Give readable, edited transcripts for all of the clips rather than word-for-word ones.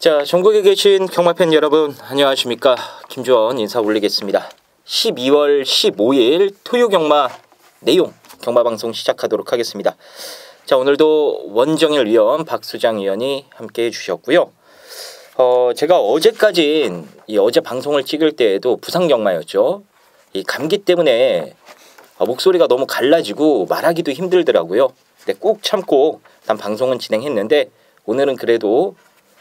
자, 전국에 계신 경마팬 여러분 안녕하십니까. 김주원 인사 올리겠습니다. 12월 15일 토요 경마 내용 경마방송 시작하도록 하겠습니다. 자, 오늘도 원정일 위원 박수장 위원이 함께 해주셨고요. 제가 어제까진 어제 방송을 찍을 때에도 부상 경마였죠. 이 감기 때문에 목소리가 너무 갈라지고 말하기도 힘들더라고요. 근데 꾹 참고 일단 방송은 진행했는데 오늘은 그래도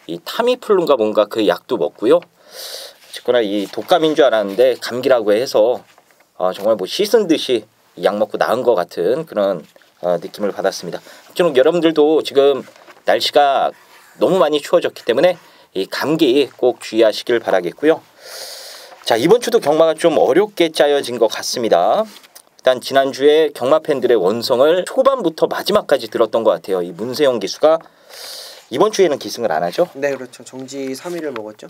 이 타미플루인가 뭔가 그 약도 먹고요. 어쨌거나 이 독감인 줄 알았는데 감기라고 해서 정말 뭐 씻은 듯이 약 먹고 나은 것 같은 그런 느낌을 받았습니다. 아무튼 여러분들도 지금 날씨가 너무 많이 추워졌기 때문에 이 감기 꼭 주의하시길 바라겠고요. 자, 이번 주도 경마가 좀 어렵게 짜여진 것 같습니다. 일단 지난주에 경마 팬들의 원성을 초반부터 마지막까지 들었던 것 같아요. 이 문세영 기수가 이번 주에는 기승을 안 하죠? 네, 그렇죠. 정지 3위를 먹었죠.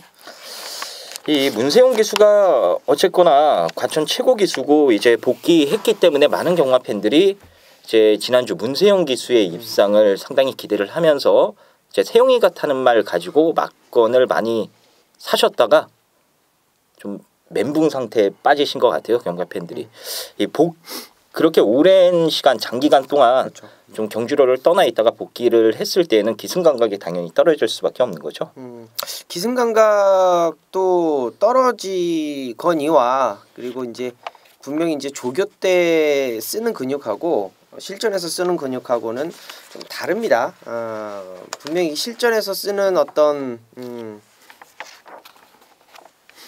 이 문세영 기수가 어쨌거나 과천 최고 기수고 이제 복귀했기 때문에 많은 경마 팬들이 이제 지난주 문세영 기수의 입상을 상당히 기대를 하면서 이제 세영이가 타는 말 가지고 막건을 많이 사셨다가 좀 멘붕 상태에 빠지신 것 같아요, 경마 팬들이. 그렇게 오랜 시간 장기간 동안 그렇죠. 좀 경주로를 떠나 있다가 복귀를 했을 때는 기승 감각이 당연히 떨어질 수밖에 없는 거죠. 기승 감각도 떨어지거니와 그리고 이제 분명히 이제 조교 때 쓰는 근육하고 실전에서 쓰는 근육하고는 좀 다릅니다. 분명히 실전에서 쓰는 어떤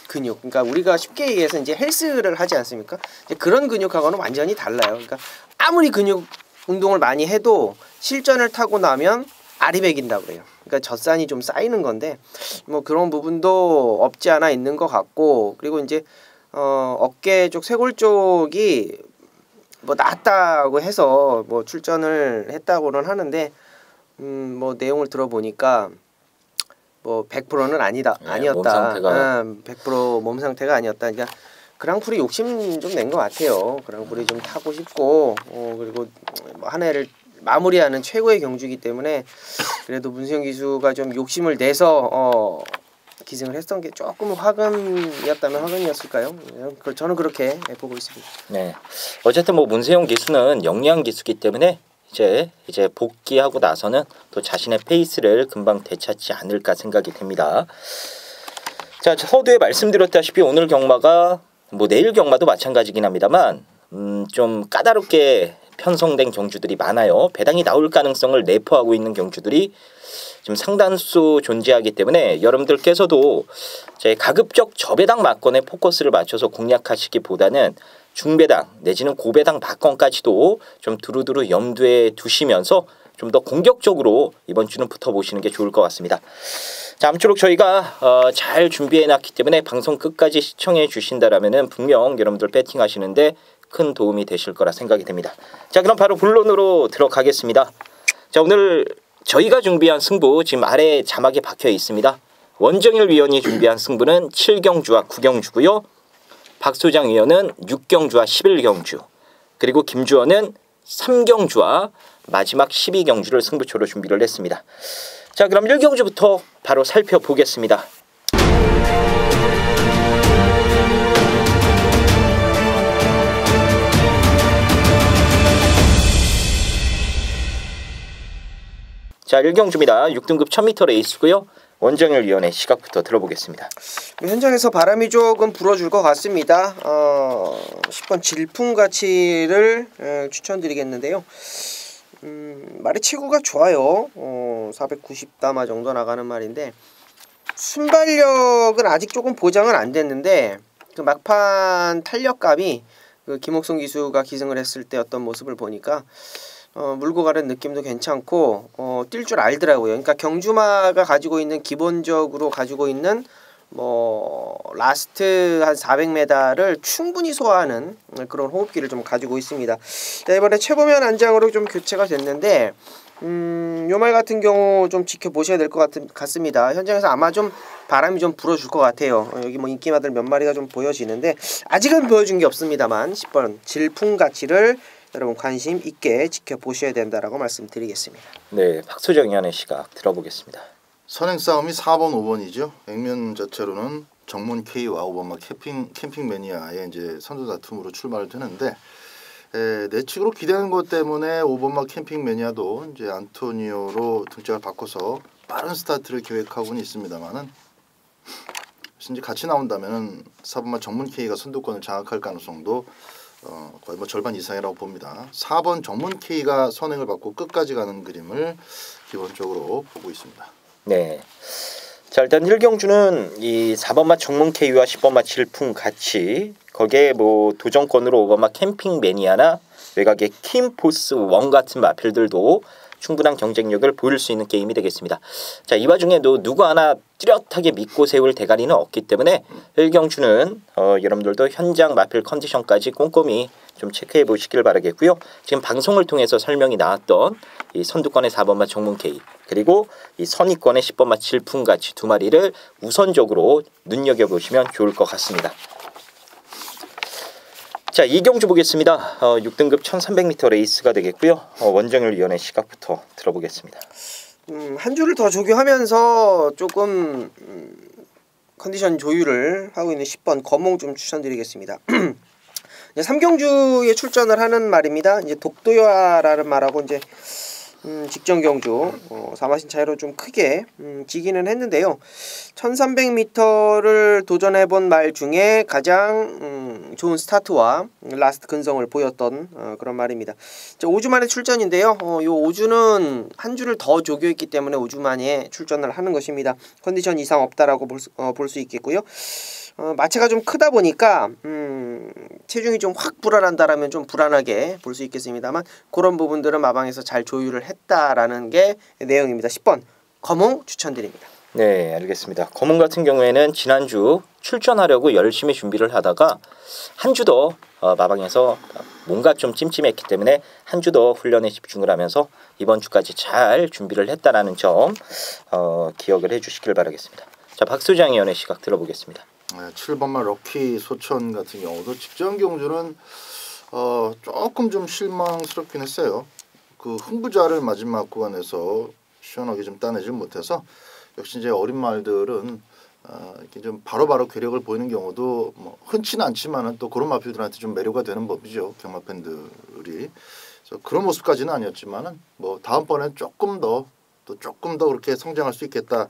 근육, 그러니까 우리가 쉽게 얘기해서 이제 헬스를 하지 않습니까? 이제 그런 근육하고는 완전히 달라요. 그러니까 아무리 근육 운동을 많이 해도 실전을 타고 나면 알이 배긴다고 그래요. 그러니까 젖산이 좀 쌓이는 건데 뭐 그런 부분도 없지 않아 있는 것 같고, 그리고 이제 어깨 쪽 쇄골 쪽이 뭐 나았다고 해서 뭐 출전을 했다고는 하는데 뭐 내용을 들어보니까 뭐 100%는 아니었다. 몸 상태가 100% 몸 상태가 아니었다. 그러니까 그랑프리 욕심 좀 낸 것 같아요. 그랑프리 좀 타고 싶고 그리고 뭐 한 해를 마무리하는 최고의 경주이기 때문에 그래도 문세영 기수가 좀 욕심을 내서 기승을 했던 게 조금 화근이었다면 화근이었을까요? 저는 그렇게 보고 있습니다. 네, 어쨌든 뭐 문세영 기수는 영리한 기수기 때문에 이제 복귀하고 나서는 또 자신의 페이스를 금방 되찾지 않을까 생각이 됩니다. 자, 서두에 말씀드렸다시피 오늘 경마가 뭐 내일 경마도 마찬가지긴 합니다만 좀 까다롭게 편성된 경주들이 많아요. 배당이 나올 가능성을 내포하고 있는 경주들이 지금 상당수 존재하기 때문에 여러분들께서도 제 가급적 저배당 막건에 포커스를 맞춰서 공략하시기보다는 중배당 내지는 고배당 막건까지도 좀 두루두루 염두에 두시면서 좀 더 공격적으로 이번 주는 붙어보시는 게 좋을 것 같습니다. 자, 아무쪼록 저희가 잘 준비해놨기 때문에 방송 끝까지 시청해 주신다라면은 분명 여러분들 배팅하시는데 큰 도움이 되실 거라 생각이 됩니다. 자, 그럼 바로 본론으로 들어가겠습니다. 자, 오늘 저희가 준비한 승부 지금 아래 자막에 박혀 있습니다. 원정일 위원이 준비한 승부는 7경주와 9경주고요. 박소장 위원은 6경주와 11경주, 그리고 김주원은 3경주와 마지막 12경주를 승부처로 준비를 했습니다. 자, 그럼 1경주부터 바로 살펴보겠습니다. 자, 1경주입니다. 6등급 1000m 레이스고요. 원정일 위원의 시각부터 들어보겠습니다. 현장에서 바람이 조금 불어줄 것 같습니다. 10번 질풍가치를 추천드리겠는데요. 말의 치구가 좋아요. 490담화 정도 나가는 말인데 순발력은 아직 조금 보장은 안 됐는데 그 막판 탄력감이 그 김옥성 기수가 기승을 했을 때 어떤 모습을 보니까 물고 가는 느낌도 괜찮고 뛸 줄 알더라고요. 그러니까 경주마가 가지고 있는 기본적으로 가지고 있는 뭐 라스트 한 400m를 충분히 소화하는 그런 호흡기를 좀 가지고 있습니다. 자, 이번에 최보면 안장으로 좀 교체가 됐는데 요 말 같은 경우 좀 지켜보셔야 될 것 같습니다. 현장에서 아마 좀 바람이 좀 불어줄 것 같아요. 여기 뭐 인기마들 몇 마리가 좀 보여지는데 아직은 보여준 게 없습니다만 10번 질풍가치를 여러분 관심 있게 지켜보셔야 된다라고 말씀드리겠습니다. 네, 박소정 위원의 시각 들어보겠습니다. 선행 싸움이 4번, 5번이죠. 액면 자체로는 정문 K와 5번마 캠핑 매니아의 이제 선두 다툼으로 출발을 되는데 내측으로 기대하는 것 때문에 5번마 캠핑 매니아도 이제 안토니오로 등짝을 바꿔서 빠른 스타트를 계획하고는 있습니다만은 이제 같이 나온다면은 4번마 정문 K가 선두권을 장악할 가능성도 거의 뭐 절반 이상이라고 봅니다. 4번 정문 K가 선행을 받고 끝까지 가는 그림을 기본적으로 보고 있습니다. 네. 자, 일단 1경주는 이 4번마 정문 K와 10번마 질풍 같이 거기에 뭐 도전권으로 5번마 캠핑 매니아나 외곽의 킴포스 원 같은 마필들도 충분한 경쟁력을 보일 수 있는 게임이 되겠습니다. 자, 이 와중에도 누구 하나 뚜렷하게 믿고 세울 대가리는 없기 때문에 1경주는 여러분들도 현장 마필 컨디션까지 꼼꼼히 좀 체크해 보시길 바라겠고요. 지금 방송을 통해서 설명이 나왔던 이 선두권의 4번마 정문 K 그리고 이 선의권의 10번마 질풍같이 두 마리를 우선적으로 눈여겨보시면 좋을 것 같습니다. 자, 2경주 보겠습니다. 6등급 1300m 레이스가 되겠고요. 원정일 위원의 시각부터 들어보겠습니다. 한 주를 더 조교하면서 조금 컨디션 조율을 하고 있는 10번 거몽 좀 추천드리겠습니다. 3경주에 출전을 하는 말입니다. 이제 독도야라는 말하고 이제 직전 경주 4마신 차이로 좀 크게 지기는 했는데요. 1300m를 도전해본 말 중에 가장 좋은 스타트와 라스트 근성을 보였던 그런 말입니다. 5주 만에 출전인데요. 요 5주는 한 주를 더 조교했기 때문에 5주 만에 출전을 하는 것입니다. 컨디션 이상 없다라고 볼 수 있겠고요. 마체가 좀 크다 보니까 체중이 좀 확 불안한다라면 좀 불안하게 볼 수 있겠습니다만 그런 부분들은 마방에서 잘 조율을 했다라는 게 내용입니다. 10번 거몽 추천드립니다. 네, 알겠습니다. 거몽 같은 경우에는 지난주 출전하려고 열심히 준비를 하다가 한 주 더 마방에서 뭔가 좀 찜찜했기 때문에 한 주 더 훈련에 집중을 하면서 이번 주까지 잘 준비를 했다라는 점 기억을 해주시길 바라겠습니다. 자, 박수장 위원의 시각 들어보겠습니다. 7번마 럭키 소천 같은 경우도 직전 경주는 조금 좀 실망스럽긴 했어요. 그 흥부자를 마지막 구간에서 시원하게 좀 따내질 못해서 역시 이제 어린 말들은 이렇게 좀 바로바로 괴력을 보이는 경우도 뭐 흔치는 않지만은 또 그런 마필들한테 좀 매료가 되는 법이죠. 경마 팬들이. 그래서 그런 모습까지는 아니었지만은 뭐 다음번엔 조금 더 그렇게 성장할 수 있겠다.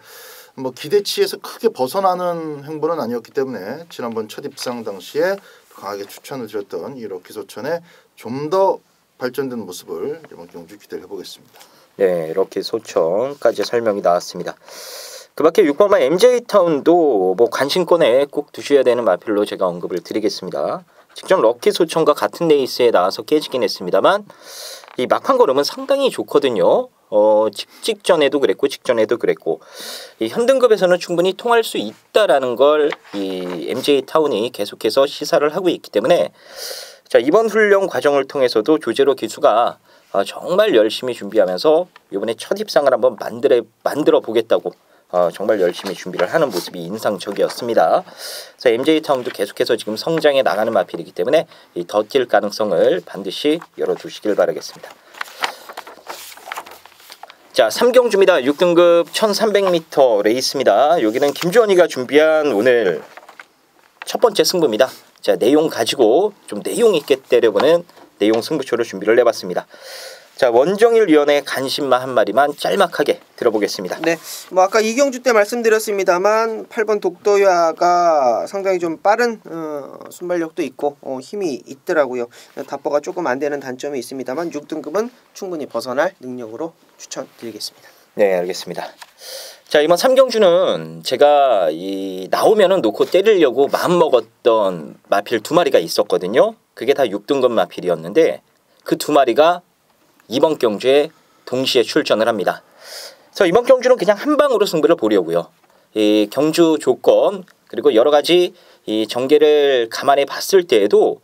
뭐 기대치에서 크게 벗어나는 행보는 아니었기 때문에 지난번 첫 입상 당시에 강하게 추천을 드렸던 이 럭키 소천의 좀 더 발전된 모습을 이번 경주 기대를 해보겠습니다. 네, 럭키 소천까지 설명이 나왔습니다. 그 밖에 6번마 MJ타운도 뭐 관심권에 꼭 두셔야 되는 마필로 제가 언급을 드리겠습니다. 직전 럭키 소천과 같은 레이스에 나와서 깨지긴 했습니다만 이 막판 걸음은 상당히 좋거든요. 직전에도 그랬고 직전에도 그랬고 이 현등급에서는 충분히 통할 수 있다라는 걸 이 MJ타운이 계속해서 시사를 하고 있기 때문에 자, 이번 훈련 과정을 통해서도 조제로 기수가 정말 열심히 준비하면서 이번에 첫 입상을 한번 만들어 보겠다고 정말 열심히 준비를 하는 모습이 인상적이었습니다. 그래서 MJ타운도 계속해서 지금 성장해 나가는 마필이기 때문에 이 더 뛸 가능성을 반드시 열어두시길 바라겠습니다. 자, 3경주입니다. 6등급 1300m 레이스입니다. 여기는 김주원이가 준비한 오늘 첫 번째 승부입니다. 자, 내용 가지고 좀 내용 있게 때려보는 내용 승부처를 준비를 해봤습니다. 자, 원정일 위원의 관심만 한 마리만 짤막하게 들어보겠습니다. 네, 뭐 아까 2경주 때 말씀드렸습니다만 8번 독도야가 상당히 좀 빠른 순발력도 있고 힘이 있더라고요. 답보가 조금 안 되는 단점이 있습니다만 6등급은 충분히 벗어날 능력으로 추천드리겠습니다. 네, 알겠습니다. 자, 이번 3경주는 제가 나오면은 놓고 때리려고 마음먹었던 마필 두 마리가 있었거든요. 그게 다 6등급 마필이었는데 그 두 마리가 이번 경주에 동시에 출전을 합니다. 그래서 이번 경주는 그냥 한 방으로 승부를 보려고요. 이 경주 조건 그리고 여러 가지 이 전개를 감안해 봤을 때에도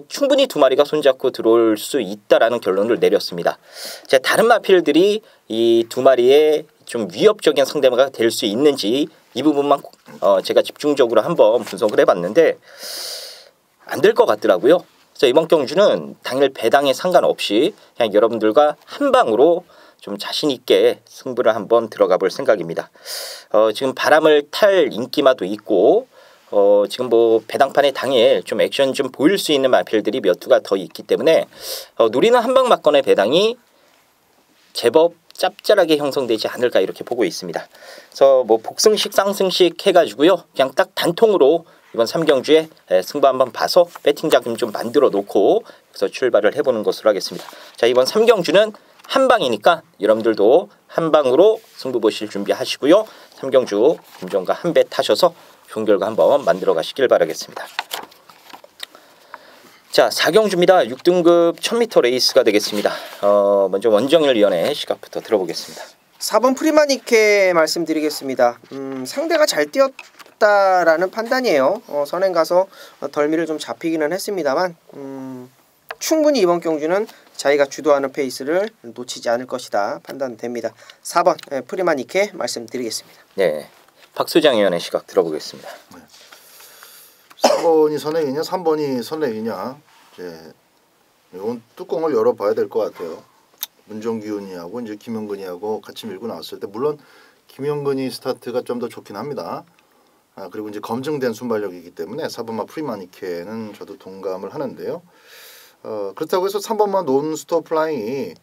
충분히 두 마리가 손잡고 들어올 수 있다라는 결론을 내렸습니다. 자, 다른 마필들이 이 두 마리의 좀 위협적인 상대가 될 수 있는지 이 부분만 제가 집중적으로 한번 분석을 해봤는데 안 될 것 같더라고요. 그래서 이번 경주는 당일 배당에 상관없이 그냥 여러분들과 한 방으로 좀 자신 있게 승부를 한번 들어가 볼 생각입니다. 지금 바람을 탈 인기마도 있고 지금 뭐 배당판에 당일 좀 액션 좀 보일 수 있는 마필들이 몇 두가 더 있기 때문에 누리는 한방 막건의 배당이 제법 짭짤하게 형성되지 않을까 이렇게 보고 있습니다. 그래서 뭐 복승식 상승식 해가지고요 그냥 딱 단통으로 이번 3경주에 승부 한번 봐서 배팅 자금 좀 만들어 놓고 그래서 출발을 해보는 것으로 하겠습니다. 자, 이번 3경주는 한방이니까 여러분들도 한방으로 승부 보실 준비하시고요. 3경주 김종과 한 배 타셔서 좋은 결과 한번 만들어 가시길 바라겠습니다. 자, 4경주입니다. 6등급 1000m 레이스가 되겠습니다. 먼저 원정일 위원의 시각부터 들어보겠습니다. 4번 프리마니케 말씀드리겠습니다. 상대가 잘 뛰었다라는 판단이에요. 선행 가서 덜미를 좀 잡히기는 했습니다만 충분히 이번 경주는 자기가 주도하는 페이스를 놓치지 않을 것이다 판단됩니다. 4번 프리마니케 말씀드리겠습니다. 네, 박수장 위원의 시각 들어보겠습니다. 네. 4번이 선행이냐 3번이 선행이냐 이제 이건 뚜껑을 열어봐야 될 것 같아요. 문정기훈이하고 이제 김영근이하고 같이 밀고 나왔을 때 물론 김영근이 스타트가 좀 더 좋긴 합니다. 그리고 이제 검증된 순발력이기 때문에 4번마 프리마니케는 저도 동감을 하는데요. 그렇다고 해서 3번마 논스톱 플라잉이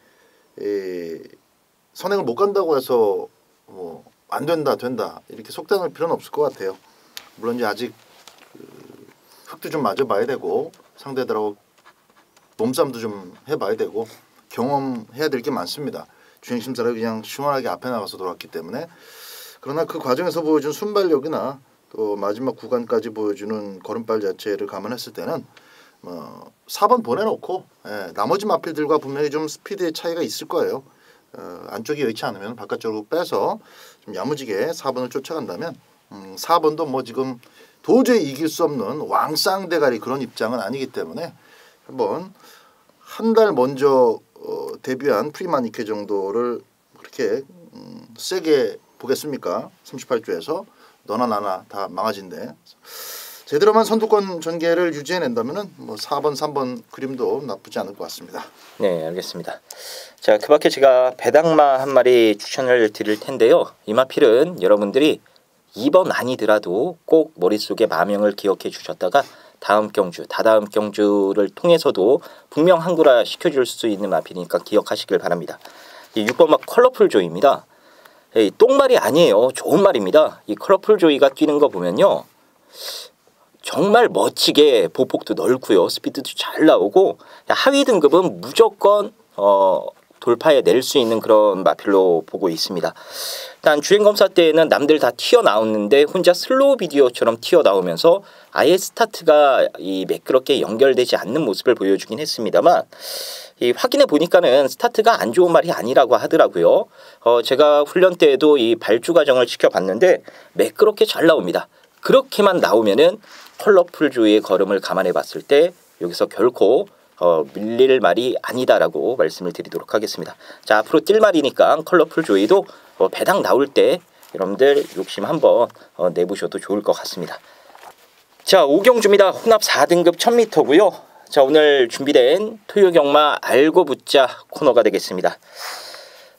선행을 못 간다고 해서 뭐 안 된다 이렇게 속단할 필요는 없을 것 같아요. 물론 이제 아직 흙도 좀 맞아봐야 되고 상대들하고 몸싸움도 좀 해봐야 되고 경험해야 될 게 많습니다. 주행심사를 그냥 시원하게 앞에 나가서 돌았기 때문에. 그러나 그 과정에서 보여준 순발력이나 또 마지막 구간까지 보여주는 걸음발 자체를 감안했을 때는 4번 보내놓고 나머지 마필들과 분명히 좀 스피드의 차이가 있을 거예요. 안쪽이 여의치 않으면 바깥쪽으로 빼서 좀 야무지게 4번을 쫓아간다면 4번도 뭐 지금 도저히 이길 수 없는 왕쌍대가리 그런 입장은 아니기 때문에 한번 한 달 먼저 데뷔한 프리마니케 정도를 그렇게 세게 보겠습니까? 38조에서 너나 나나 다 망아진데 제대로만 선두권 전개를 유지해낸다면은 뭐 4번, 3번 그림도 나쁘지 않을 것 같습니다. 네, 알겠습니다. 자, 그 밖에 제가 배당마 한 마리 추천을 드릴 텐데요. 이 마필은 여러분들이 2번 아니더라도 꼭 머릿속에 마명을 기억해 주셨다가 다음 경주, 다다음 경주를 통해서도 분명 한구라 시켜줄 수 있는 마필이니까 기억하시길 바랍니다. 이 6번 막 컬러풀 조이입니다. 똥말이 아니에요. 좋은 말입니다. 이 컬러풀 조이가 뛰는 거 보면요. 정말 멋지게 보폭도 넓고요. 스피드도 잘 나오고 하위 등급은 무조건 돌파해 낼 수 있는 그런 마필로 보고 있습니다. 일단 주행검사 때에는 남들 다 튀어나오는데 혼자 슬로우 비디오처럼 튀어나오면서 아예 스타트가 이 매끄럽게 연결되지 않는 모습을 보여주긴 했습니다만 이 확인해 보니까는 스타트가 안 좋은 말이 아니라고 하더라고요. 제가 훈련 때에도 이 발주 과정을 지켜봤는데 매끄럽게 잘 나옵니다. 그렇게만 나오면은 컬러풀 조이의 걸음을 감안해 봤을 때 여기서 결코 밀릴 말이 아니다라고 말씀을 드리도록 하겠습니다. 자, 앞으로 뛸 말이니까 컬러풀 조이도 배당 나올 때 여러분들 욕심 한번 내보셔도 좋을 것 같습니다. 자, 5경주입니다. 혼합 4등급 1000m고요. 자, 오늘 준비된 토요경마 알고 붙자 코너가 되겠습니다.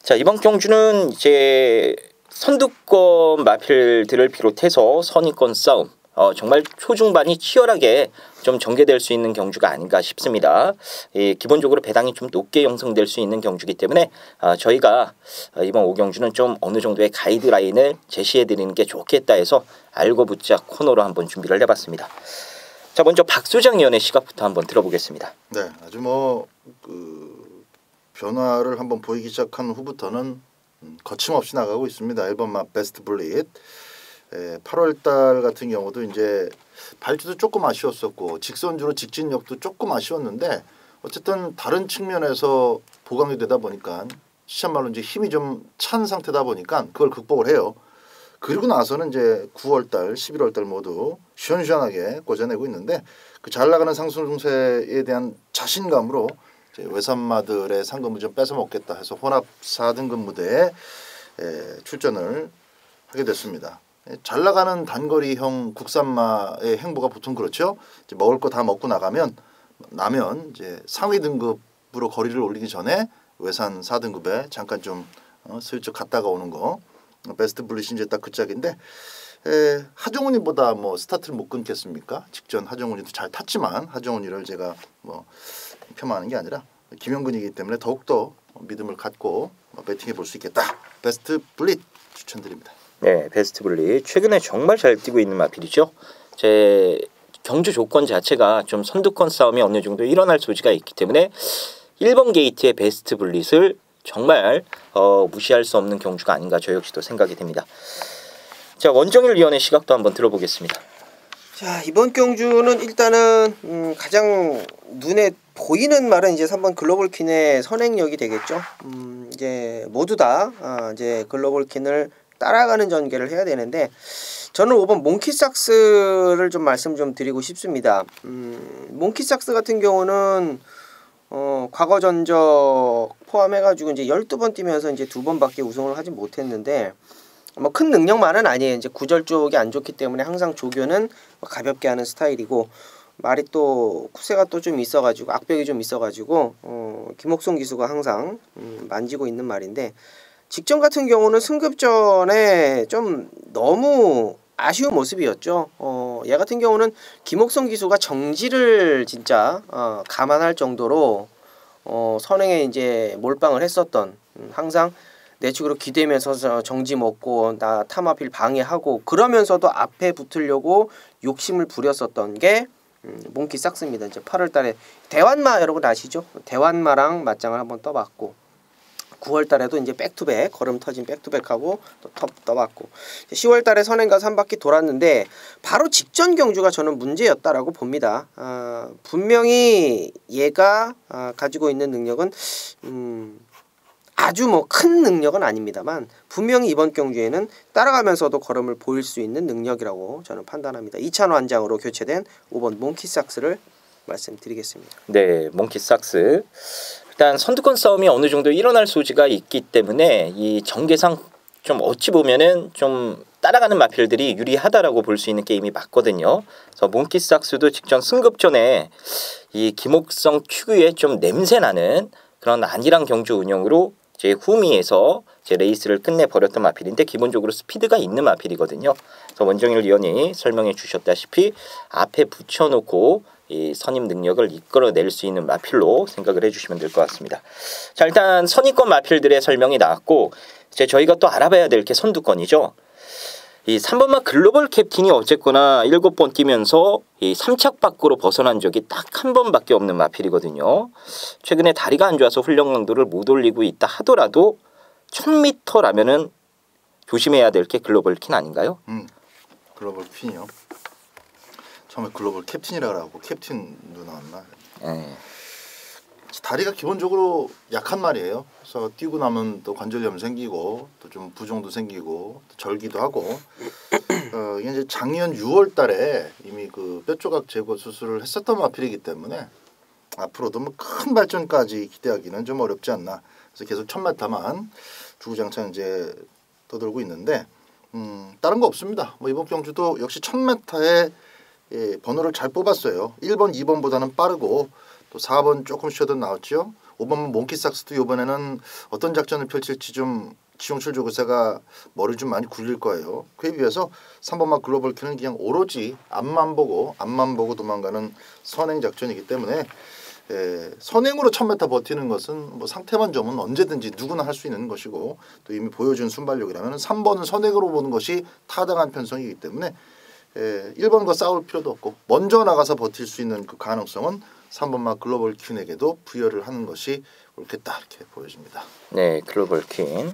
자, 이번 경주는 이제 선두권 마필들을 비롯해서 선의권 싸움 정말 초중반이 치열하게 좀 전개될 수 있는 경주가 아닌가 싶습니다. 기본적으로 배당이 좀 높게 형성될 수 있는 경주이기 때문에 저희가 이번 5경주는 좀 어느 정도의 가이드라인을 제시해드리는 게 좋겠다 해서 알고 붙자 코너로 한번 준비를 해봤습니다. 자, 먼저 박수장 위원의 시각부터 한번 들어보겠습니다. 네, 아주 그 변화를 한번 보이기 시작한 후부터는 거침없이 나가고 있습니다. 1번마 베스트 블릿. 8월달 같은 경우도 이제 발주도 조금 아쉬웠었고 직선주로 직진력도 조금 아쉬웠는데 어쨌든 다른 측면에서 보강이 되다 보니까 시참말로 이제 힘이 좀 찬 상태다 보니까 그걸 극복을 해요. 그리고 나서는 이제 9월달, 11월달 모두 시원시원하게 꽂아내고 있는데 그 잘 나가는 상승세에 대한 자신감으로 이제 외산마들의 상금을 좀 뺏어 먹겠다 해서 혼합 4등급 무대에 출전을 하게 됐습니다. 잘 나가는 단거리형 국산마의 행보가 보통 그렇죠. 이제 먹을 거 다 먹고 나면 이제 상위 등급으로 거리를 올리기 전에 외산 4등급에 잠깐 좀 슬쩍 갔다가 오는 거 베스트 블릿이 이제 딱 그 짝인데 하정훈이보다 뭐 스타트를 못 끊겠습니까? 직전 하정훈이도 잘 탔지만 하정훈이를 제가 뭐 폄하하는 게 아니라 김영근이기 때문에 더욱더 믿음을 갖고 배팅해 볼 수 있겠다. 베스트 블릿 추천드립니다. 네, 베스트 블릿 최근에 정말 잘 뛰고 있는 마필이죠. 제 경주 조건 자체가 좀 선두권 싸움이 어느 정도 일어날 소지가 있기 때문에 1번 게이트의 베스트 블릿을 정말 무시할 수 없는 경주가 아닌가 저 역시도 생각이 됩니다. 자, 원정일 위원의 시각도 한번 들어보겠습니다. 자, 이번 경주는 일단은 가장 눈에 보이는 말은 이제 3번 글로벌 퀸의 선행력이 되겠죠. 이제 모두 다 이제 글로벌 퀸을 따라가는 전개를 해야 되는데 저는 5번 몽키삭스를 좀 말씀 좀 드리고 싶습니다. 몽키삭스 같은 경우는 과거 전적 포함해가지고 이제 12번 뛰면서 이제 2번밖에 우승을 하지 못했는데 뭐 큰 능력만은 아니에요. 이제 구절 쪽이 안 좋기 때문에 항상 조교는 가볍게 하는 스타일이고 말이 또 쿠세가 또 좀 있어가지고 악벽이 좀 있어가지고 김옥성 기수가 항상 만지고 있는 말인데 직전 같은 경우는 승급전에 좀 너무 아쉬운 모습이었죠. 얘 같은 경우는 김옥성 기수가 정지를 진짜 감안할 정도로 선행에 이제 몰빵을 했었던 항상 내측으로 기대면서 정지 먹고 나 탐하필 방해하고 그러면서도 앞에 붙으려고 욕심을 부렸었던 게 몽키삭스입니다. 이제 8월달에 대환마 여러분 아시죠? 대환마랑 맞짱을 한번 떠봤고 9월달에도 이제 백투백 걸음 터진 백투백하고 또 떠봤고 10월달에 선행 가서 한 바퀴 돌았는데 바로 직전 경주가 저는 문제였다라고 봅니다. 분명히 얘가 가지고 있는 능력은 아주 뭐 큰 능력은 아닙니다만 분명히 이번 경주에는 따라가면서도 걸음을 보일 수 있는 능력이라고 저는 판단합니다. 이찬호 한장으로 교체된 5번 몽키삭스를 말씀드리겠습니다. 네, 몽키삭스. 일단 선두권 싸움이 어느 정도 일어날 소지가 있기 때문에 이 전개상 좀 어찌 보면은 좀 따라가는 마필들이 유리하다라고 볼 수 있는 게임이 맞거든요. 그래서 몽키삭스도 직전 승급전에 이 김옥성 특유의 좀 냄새나는 그런 안일한 경주 운영으로 제 후미에서 제 레이스를 끝내버렸던 마필인데 기본적으로 스피드가 있는 마필이거든요. 그래서 원정일 위원이 설명해 주셨다시피 앞에 붙여놓고 이 선임 능력을 이끌어낼 수 있는 마필로 생각을 해주시면 될 것 같습니다. 자, 일단 선입권 마필들의 설명이 나왔고 이제 저희가 또 알아봐야 될 게 선두권이죠. 이 3번마 글로벌 캡틴이 어쨌거나 7번 뛰면서 이 3착 밖으로 벗어난 적이 딱 한 번밖에 없는 마필이거든요. 최근에 다리가 안 좋아서 훈련 강도를 못 올리고 있다 하더라도 1000m라면은 조심해야 될 게 글로벌 퀸 아닌가요? 글로벌 퀸이요. 처음에 글로벌 캡틴이라고 하고 캡틴도 나왔나? 다리가 기본적으로 약한 말이에요. 그래서 뛰고 나면 또 관절염 생기고 또 좀 부종도 생기고 또 절기도 하고 이게 이제 작년 6월달에 이미 그 뼈조각 제거 수술을 했었던 마필이기 때문에 앞으로도 뭐 큰 발전까지 기대하기는 좀 어렵지 않나. 그래서 계속 1000m만 주구장창 이제 떠들고 있는데 다른 거 없습니다. 뭐 이번 경주도 역시 1000m에 번호를 잘 뽑았어요. 1번, 2번보다는 빠르고 또 4번 조금 쉬어도 나왔죠. 5번 몽키삭스도 이번에는 어떤 작전을 펼칠지 좀 지용출 조교사가 머리 좀 많이 굴릴 거예요. 그에 비해서 3번만 글로벌 퀸은 그냥 오로지 앞만 보고 도망가는 선행 작전이기 때문에 선행으로 1000m 버티는 것은 뭐 상태만 좋으면 언제든지 누구나 할 수 있는 것이고 또 이미 보여준 순발력이라면 3번은 선행으로 보는 것이 타당한 편성이기 때문에 1번과 싸울 필요도 없고 먼저 나가서 버틸 수 있는 그 가능성은 3번마 글로벌 퀸에게도 부여를 하는 것이 옳겠다 이렇게 보여집니다. 네, 글로벌 퀸.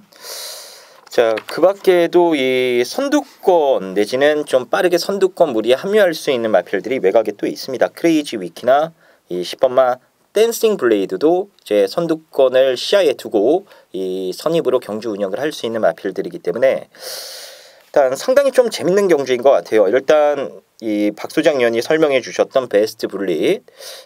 자, 그 밖에도 이 선두권 내지는 좀 빠르게 선두권 무리에 합류할 수 있는 마필들이 외곽에 또 있습니다. 크레이지 위키나 이 10번마 댄싱 블레이드도 이제 선두권을 시야에 두고 이 선입으로 경주 운영을 할 수 있는 마필들이기 때문에 일단 상당히 좀 재밌는 경주인 것 같아요. 일단 이 박소장 위원이 설명해 주셨던 베스트 블릿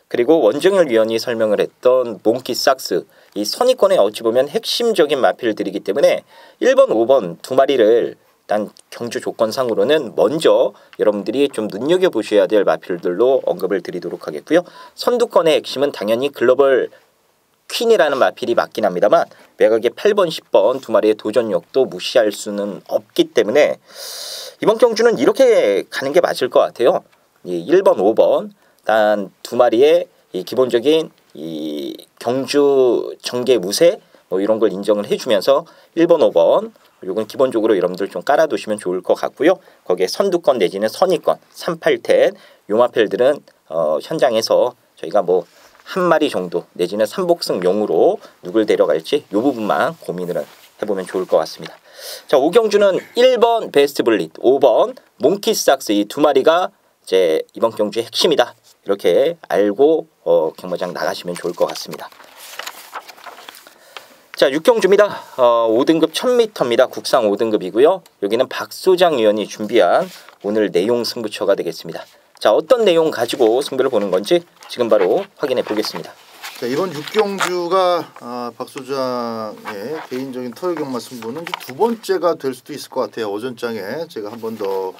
그리고 원정일 위원이 설명을 했던 몽키삭스 이 선입권에 어찌 보면 핵심적인 마필들이기 때문에 1번, 5번 두 마리를 일단 경주 조건상으로는 먼저 여러분들이 좀 눈여겨보셔야 될 마필들로 언급을 드리도록 하겠고요. 선두권의 핵심은 당연히 글로벌 퀸이라는 마필이 맞긴 합니다만 매각의 8번, 10번 두 마리의 도전력도 무시할 수는 없기 때문에 이번 경주는 이렇게 가는 게 맞을 것 같아요. 이 1번, 5번 단 두 마리의 이 기본적인 이 경주 전개 무쇠 뭐 이런 걸 인정을 해주면서 1번, 5번 요건 기본적으로 여러분들 좀 깔아두시면 좋을 것 같고요. 거기에 선두권 내지는 선의권 3, 8텐 요 마필들은 현장에서 저희가 뭐 한 마리 정도 내지는 3복승용으로 누굴 데려갈지 요 부분만 고민을 해보면 좋을 것 같습니다. 자, 5경주는 1번 베스트 블릿, 5번 몽키삭스 이 두 마리가 이제 이번 경주의 핵심이다. 이렇게 알고 경마장 나가시면 좋을 것 같습니다. 자, 6경주입니다. 5등급 1000m입니다. 국상 5등급이고요. 여기는 박소장 위원이 준비한 오늘 내용 승부처가 되겠습니다. 자, 어떤 내용 가지고 승부를 보는 건지 지금 바로 확인해 보겠습니다. 자, 이번 6경주가 박 소장의 개인적인 터널 경마 승부는 이제 두 번째가 될 수도 있을 것 같아요. 오전장에 제가 한 번 더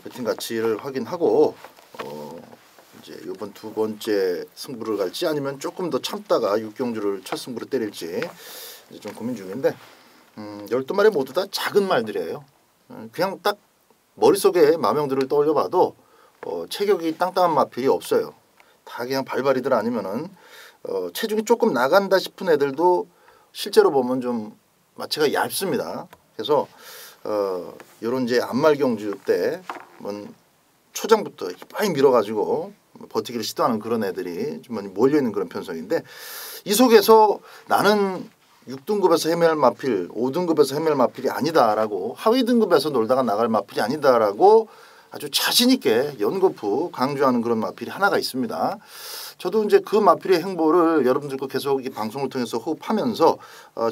배팅 가치를 확인하고 이제 이번 두 번째 승부를 갈지 아니면 조금 더 참다가 6경주를 첫 승부로 때릴지 이제 좀 고민 중인데 12마리 모두 다 작은 말들이에요. 그냥 딱 머릿속에 마명들을 떠올려봐도 체격이 땅땅한 마필이 없어요. 다 그냥 발발이들 아니면은 체중이 조금 나간다 싶은 애들도 실제로 보면 좀 마체가 얇습니다. 그래서 요런 이제 안말 경주 때 초장부터 이빨 밀어가지고 버티기를 시도하는 그런 애들이 좀 많이 몰려있는 그런 편성인데 이 속에서 나는 6등급에서 헤맬 마필, 5등급에서 헤맬 마필이 아니다라고 하위 등급에서 놀다가 나갈 마필이 아니다라고 아주 자신 있게 연거푸 강조하는 그런 마필이 하나가 있습니다. 저도 이제 그 마필의 행보를 여러분들과 계속 이 방송을 통해서 호흡하면서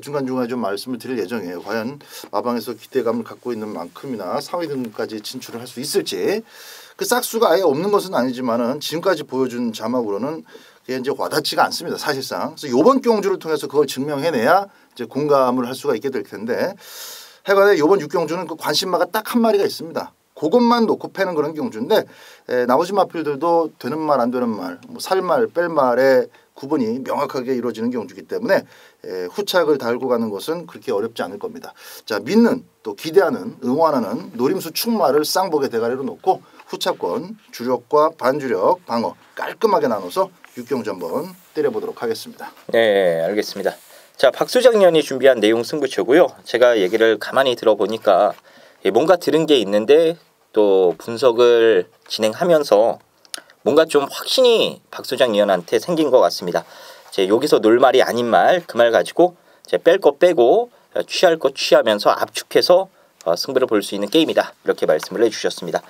중간중간에 좀 말씀을 드릴 예정이에요. 과연 마방에서 기대감을 갖고 있는 만큼이나 상위 등급까지 진출을 할 수 있을지. 그 싹수가 아예 없는 것은 아니지만은 지금까지 보여준 자막으로는 그게 이제 와닿지가 않습니다. 사실상. 그래서 이번 경주를 통해서 그걸 증명해내야 이제 공감을 할 수가 있게 될 텐데 하여간에 이번 6경주는 그 관심마가 딱 한 마리가 있습니다. 그것만 놓고 패는 그런 경주인데 나머지 마필들도 되는 말 안 되는 말, 뭐 살말, 뺄말의 구분이 명확하게 이루어지는 경주이기 때문에 후착을 달고 가는 것은 그렇게 어렵지 않을 겁니다. 자, 믿는 또 기대하는 응원하는 노림수 축마를 쌍복의 대가리로 놓고 후착권, 주력과 반주력, 방어 깔끔하게 나눠서 6경주 한번 때려보도록 하겠습니다. 네, 알겠습니다. 자, 박소장 의원이 준비한 내용 승부처고요. 제가 얘기를 가만히 들어보니까 뭔가 들은 게 있는데 또 분석을 진행하면서 뭔가 좀 확신이 박소장 의원한테 생긴 것 같습니다. 여기서 놀 말이 아닌 말, 그 말 가지고 뺄 거 빼고 취할 거 취하면서 압축해서 승부를 볼 수 있는 게임이다. 이렇게 말씀을 해주셨습니다.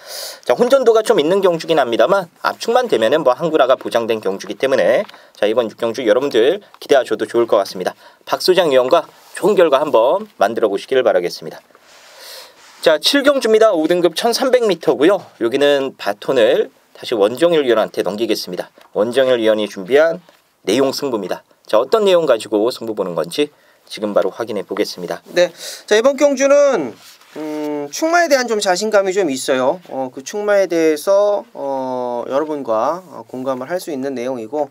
자, 혼전도가 좀 있는 경주긴 합니다만 압축만 되면은 뭐 한구라가 보장된 경주기 때문에 자, 이번 6경주 여러분들 기대하셔도 좋을 것 같습니다. 박소장 의원과 좋은 결과 한번 만들어 보시길 바라겠습니다. 자, 7경주입니다. 5등급 1300m고요. 여기는 바톤을 다시 원정일 위원한테 넘기겠습니다. 원정일 위원이 준비한 내용 승부입니다. 자, 어떤 내용 가지고 승부 보는 건지 지금 바로 확인해 보겠습니다. 네, 자, 이번 경주는 축마에 대한 좀 자신감이 좀 있어요. 그 축마에 대해서 여러분과 공감을 할 수 있는 내용이고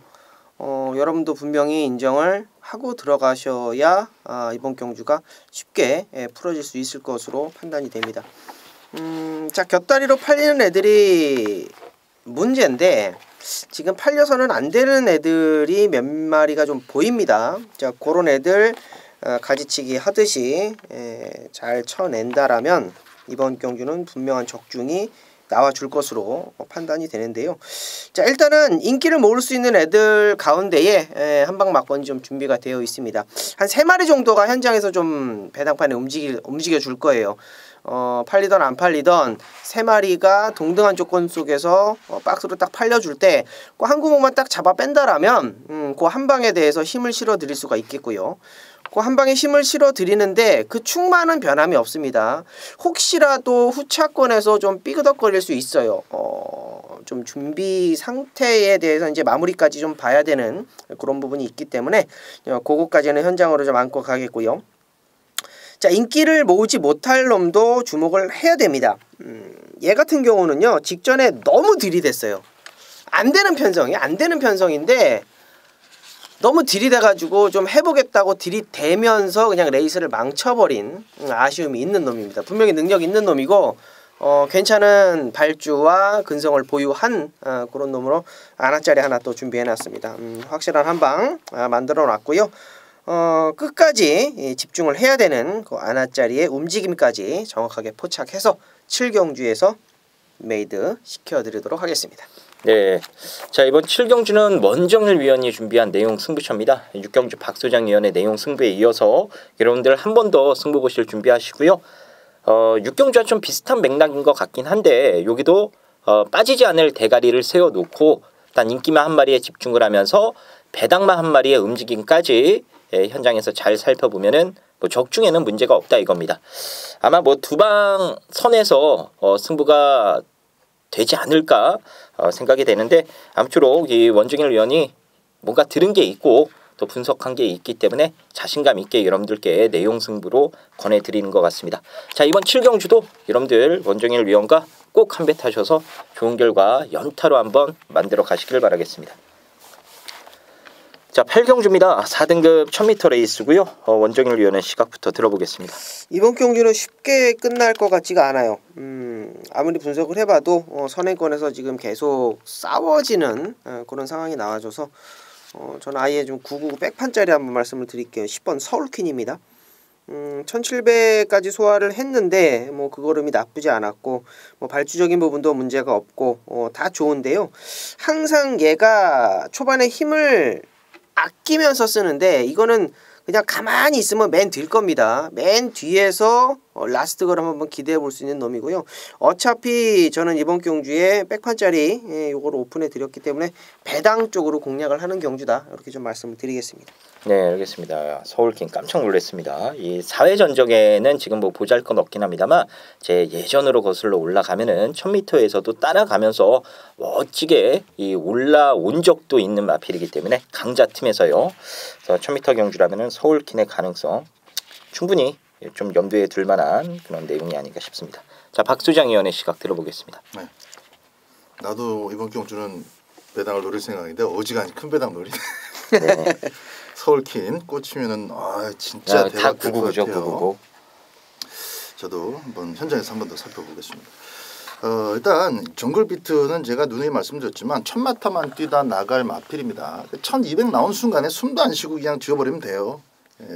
여러분도 분명히 인정을 하고 들어가셔야 이번 경주가 쉽게 풀어질 수 있을 것으로 판단이 됩니다. 자, 곁다리로 팔리는 애들이 문제인데 지금 팔려서는 안 되는 애들이 몇 마리가 좀 보입니다. 자, 그런 애들 가지치기 하듯이 잘 쳐낸다라면 이번 경주는 분명한 적중이 나와줄 것으로 판단이 되는데요. 자, 일단은 인기를 모을 수 있는 애들 가운데에 한방 막건이 좀 준비가 되어 있습니다. 한 3마리 정도가 현장에서 좀 배당판에 움직여 줄 거예요. 팔리던 안 팔리던 3마리가 동등한 조건 속에서 박스로 딱 팔려줄 때 그 한 구멍만 딱 잡아 뺀다라면 그 한 방에 대해서 힘을 실어 드릴 수가 있겠고요. 그 한 방에 힘을 실어 드리는데 그 충만은 변함이 없습니다. 혹시라도 후차권에서 좀 삐그덕거릴 수 있어요. 좀 준비 상태에 대해서 이제 마무리까지 좀 봐야 되는 그런 부분이 있기 때문에 그거까지는 현장으로 좀 안고 가겠고요. 자, 인기를 모으지 못할 놈도 주목을 해야 됩니다. 얘 같은 경우는요, 직전에 너무 들이댔어요. 안 되는 편성인데 너무 들이대가지고 좀 해보겠다고 들이대면서 그냥 레이스를 망쳐버린 아쉬움이 있는 놈입니다. 분명히 능력 있는 놈이고 괜찮은 발주와 근성을 보유한 그런 놈으로 아나짜리 하나 또 준비해놨습니다. 확실한 한방 만들어놨고요. 끝까지 집중을 해야 되는 그 아나짜리의 움직임까지 정확하게 포착해서 7경주에서 메이드 시켜드리도록 하겠습니다. 네, 자 이번 7경주는 원정일 위원이 준비한 내용 승부처입니다. 6경주 박소장 위원의 내용 승부에 이어서 여러분들 한 번 더 승부 보실 준비하시고요. 6경주와 좀 비슷한 맥락인 것 같긴 한데 여기도 빠지지 않을 대가리를 세워놓고 일단 인기만 한 마리에 집중을 하면서 배당만 한 마리의 움직임까지 현장에서 잘 살펴보면은 뭐 적중에는 문제가 없다 이겁니다. 아마 뭐 두방 선에서 승부가 되지 않을까 생각이 되는데 아무쪼록 이 원정일 위원이 뭔가 들은 게 있고 또 분석한 게 있기 때문에 자신감 있게 여러분들께 내용 승부로 권해드리는 것 같습니다. 자 이번 7경주도 여러분들 원정일 위원과 꼭 한 배 타셔서 좋은 결과 연타로 한번 만들어 가시길 바라겠습니다. 자 8경주입니다. 4등급 1000m 레이스고요. 원정일 위원의 시각부터 들어보겠습니다. 이번 경주는 쉽게 끝날 것 같지가 않아요. 아무리 분석을 해봐도 선행권에서 지금 계속 싸워지는 그런 상황이 나와줘서 저는 아예 좀 999 백판짜리 한번 말씀을 드릴게요. 10번 서울퀸입니다. 1700까지 소화를 했는데 뭐 그 걸음이 나쁘지 않았고 뭐 발주적인 부분도 문제가 없고 다 좋은데요. 항상 얘가 초반에 힘을 아끼면서 쓰는데 이거는 그냥 가만히 있으면 맨 뒤일 겁니다. 맨 뒤에서 라스트 걸음 한번 기대해 볼 수 있는 놈이고요. 어차피 저는 이번 경주에 백판짜리 요거를 오픈해 드렸기 때문에 배당 쪽으로 공략을 하는 경주다. 이렇게 좀 말씀을 드리겠습니다. 네, 알겠습니다. 서울킹 깜짝 놀랐습니다. 이 4회 전적에는 지금 뭐 보잘것 없긴 합니다만 제 예전으로 거슬러 올라가면은 1000m에서도 따라가면서 멋지게 이 올라온 적도 있는 마필이기 때문에 강자 팀에서요. 그래서 1000m 경주라면은 서울킹의 가능성 충분히 좀 염두에 둘 만한 그런 내용이 아닌가 싶습니다. 자, 박수장 의원의 시각 들어보겠습니다. 네. 나도 이번 경주는 배당을 노릴 생각인데 어지간히 큰 배당 노리네. 네. 서울킨 꽂히면은 진짜 대박 될 것 같아요. 999. 저도 한번 현장에서 한 번 더 살펴보겠습니다. 일단 정글비트는 제가 누누이 말씀드렸지만 1000m만 뛰다 나갈 마필입니다. 1200 나온 순간에 숨도 안 쉬고 그냥 지워버리면 돼요.